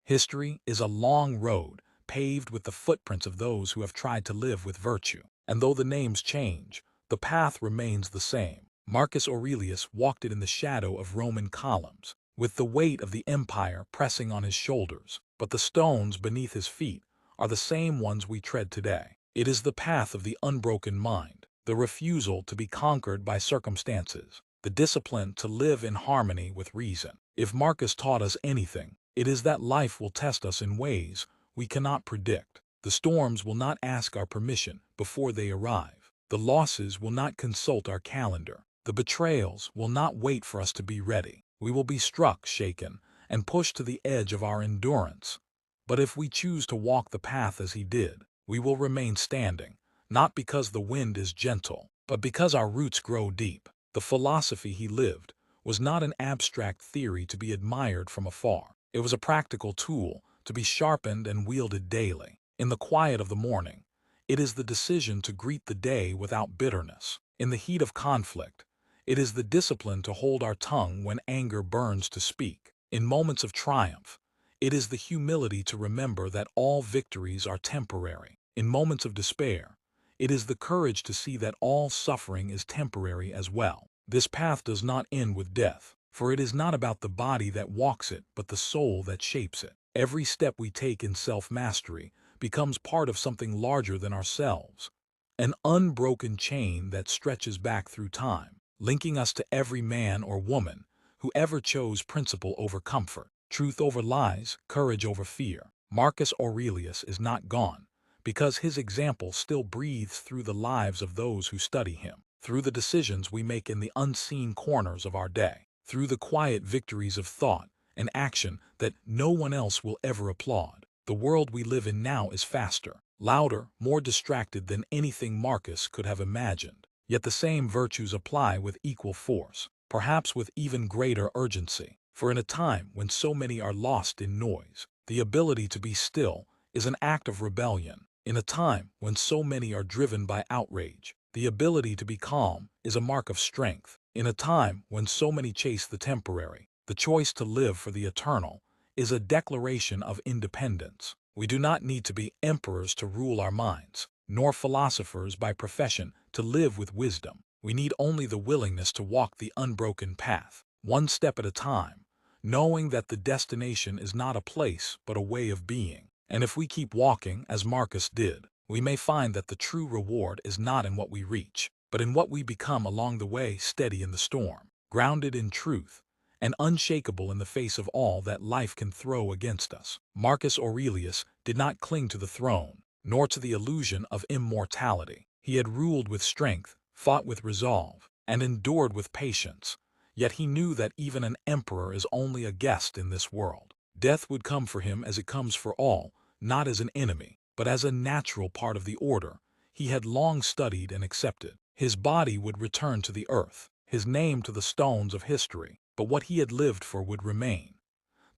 History is a long road paved with the footprints of those who have tried to live with virtue. And though the names change, the path remains the same. Marcus Aurelius walked it in the shadow of Roman columns, with the weight of the empire pressing on his shoulders, but the stones beneath his feet are the same ones we tread today. It is the path of the unbroken mind, the refusal to be conquered by circumstances, the discipline to live in harmony with reason. If Marcus taught us anything, it is that life will test us in ways we cannot predict. The storms will not ask our permission before they arrive. The losses will not consult our calendar. The betrayals will not wait for us to be ready. We will be struck, shaken, and pushed to the edge of our endurance. But if we choose to walk the path as he did, we will remain standing, not because the wind is gentle, but because our roots grow deep. The philosophy he lived was not an abstract theory to be admired from afar. It was a practical tool to be sharpened and wielded daily. In the quiet of the morning, it is the decision to greet the day without bitterness. In the heat of conflict, it is the discipline to hold our tongue when anger burns to speak. In moments of triumph, it is the humility to remember that all victories are temporary. In moments of despair, it is the courage to see that all suffering is temporary as well. This path does not end with death, for it is not about the body that walks it, but the soul that shapes it. Every step we take in self-mastery becomes part of something larger than ourselves, an unbroken chain that stretches back through time, linking us to every man or woman who ever chose principle over comfort, truth over lies, courage over fear. Marcus Aurelius is not gone, because his example still breathes through the lives of those who study him, through the decisions we make in the unseen corners of our day, through the quiet victories of thought and action that no one else will ever applaud. The world we live in now is faster, louder, more distracted than anything Marcus could have imagined. Yet the same virtues apply with equal force, perhaps with even greater urgency. For in a time when so many are lost in noise, the ability to be still is an act of rebellion. In a time when so many are driven by outrage, the ability to be calm is a mark of strength. In a time when so many chase the temporary, the choice to live for the eternal is a declaration of independence. We do not need to be emperors to rule our minds, nor philosophers by profession to live with wisdom. We need only the willingness to walk the unbroken path, one step at a time, knowing that the destination is not a place but a way of being. And if we keep walking as Marcus did, we may find that the true reward is not in what we reach, but in what we become along the way, steady in the storm, grounded in truth, and unshakable in the face of all that life can throw against us. Marcus Aurelius did not cling to the throne, nor to the illusion of immortality. He had ruled with strength, fought with resolve, and endured with patience. Yet he knew that even an emperor is only a guest in this world. Death would come for him as it comes for all, not as an enemy, but as a natural part of the order he had long studied and accepted. His body would return to the earth, his name to the stones of history, but what he had lived for would remain.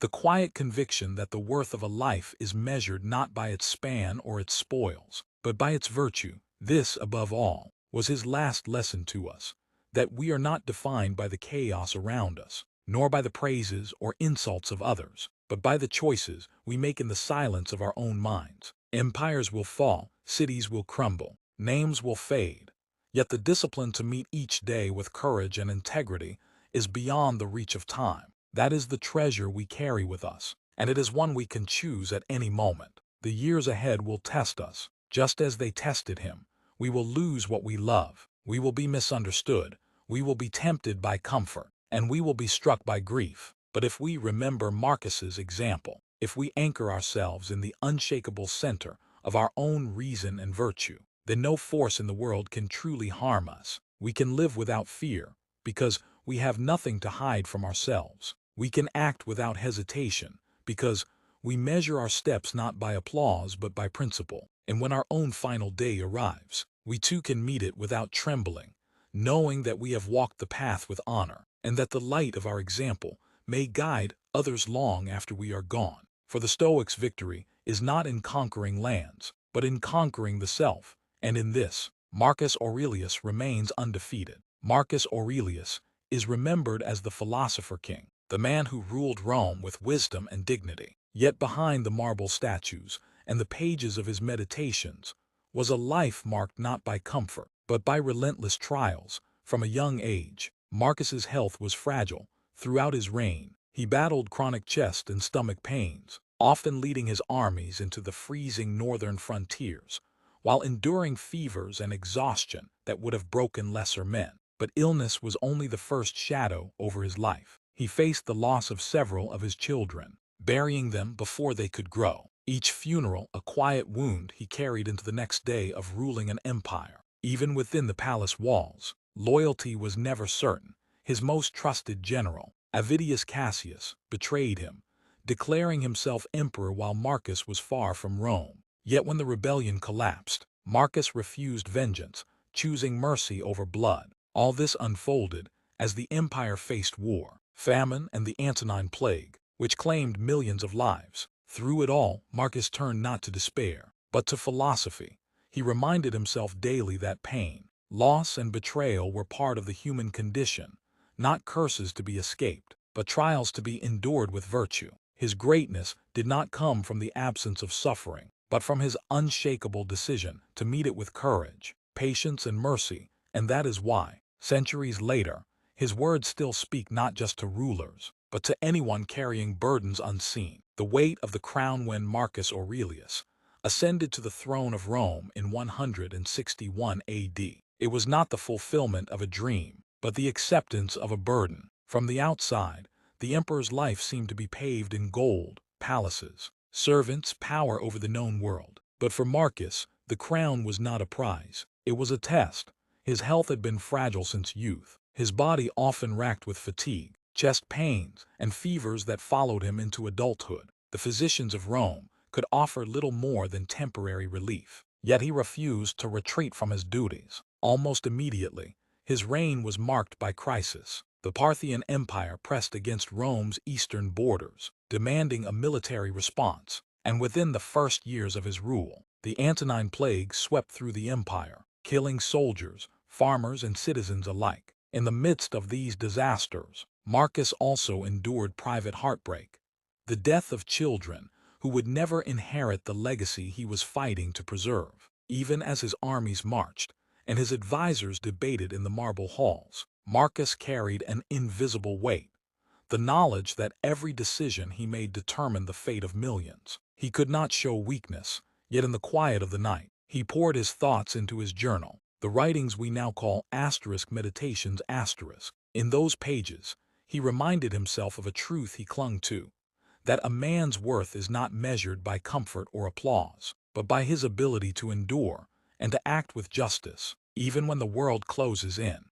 The quiet conviction that the worth of a life is measured not by its span or its spoils, but by its virtue. This, above all, was his last lesson to us, that we are not defined by the chaos around us, nor by the praises or insults of others, but by the choices we make in the silence of our own minds. Empires will fall, cities will crumble, names will fade, yet the discipline to meet each day with courage and integrity is beyond the reach of time. That is the treasure we carry with us, and it is one we can choose at any moment. The years ahead will test us, just as they tested him. We will lose what we love, we will be misunderstood, we will be tempted by comfort, and we will be struck by grief. But if we remember Marcus's example, if we anchor ourselves in the unshakable center of our own reason and virtue, then no force in the world can truly harm us. We can live without fear, because we have nothing to hide from ourselves. We can act without hesitation, because we measure our steps not by applause but by principle. And when our own final day arrives, we too can meet it without trembling, knowing that we have walked the path with honor, and that the light of our example may guide others long after we are gone. For the Stoics' victory is not in conquering lands, but in conquering the self, and in this, Marcus Aurelius remains undefeated. Marcus Aurelius is remembered as the philosopher-king, the man who ruled Rome with wisdom and dignity. Yet behind the marble statues and the pages of his meditations was a life marked not by comfort, but by relentless trials. From a young age, Marcus's health was fragile. Throughout his reign, he battled chronic chest and stomach pains, often leading his armies into the freezing northern frontiers, while enduring fevers and exhaustion that would have broken lesser men. But illness was only the first shadow over his life. He faced the loss of several of his children, burying them before they could grow. Each funeral a quiet wound he carried into the next day of ruling an empire. Even within the palace walls, loyalty was never certain. His most trusted general, Avidius Cassius, betrayed him, declaring himself emperor while Marcus was far from Rome. Yet when the rebellion collapsed, Marcus refused vengeance, choosing mercy over blood. All this unfolded as the empire faced war, famine, and the Antonine Plague, which claimed millions of lives. Through it all, Marcus turned not to despair, but to philosophy. He reminded himself daily that pain, loss, and betrayal were part of the human condition, not curses to be escaped, but trials to be endured with virtue. His greatness did not come from the absence of suffering, but from his unshakable decision to meet it with courage, patience, and mercy. And that is why, centuries later, his words still speak not just to rulers, but to anyone carrying burdens unseen. The weight of the crown. When Marcus Aurelius ascended to the throne of Rome in 161 AD, it was not the fulfillment of a dream, but the acceptance of a burden. From the outside, the emperor's life seemed to be paved in gold, palaces, servants, power over the known world. But for Marcus, the crown was not a prize. It was a test. His health had been fragile since youth, his body often racked with fatigue, chest pains, and fevers that followed him into adulthood. The physicians of Rome could offer little more than temporary relief. Yet he refused to retreat from his duties. Almost immediately, his reign was marked by crisis. The Parthian Empire pressed against Rome's eastern borders, demanding a military response. And within the first years of his rule, the Antonine Plague swept through the empire, killing soldiers, farmers, and citizens alike. In the midst of these disasters, Marcus also endured private heartbreak, the death of children who would never inherit the legacy he was fighting to preserve. Even as his armies marched and his advisors debated in the marble halls, Marcus carried an invisible weight, the knowledge that every decision he made determined the fate of millions. He could not show weakness, yet in the quiet of the night, he poured his thoughts into his journal, the writings we now call meditations. In those pages, he reminded himself of a truth he clung to, that a man's worth is not measured by comfort or applause, but by his ability to endure and to act with justice, even when the world closes in.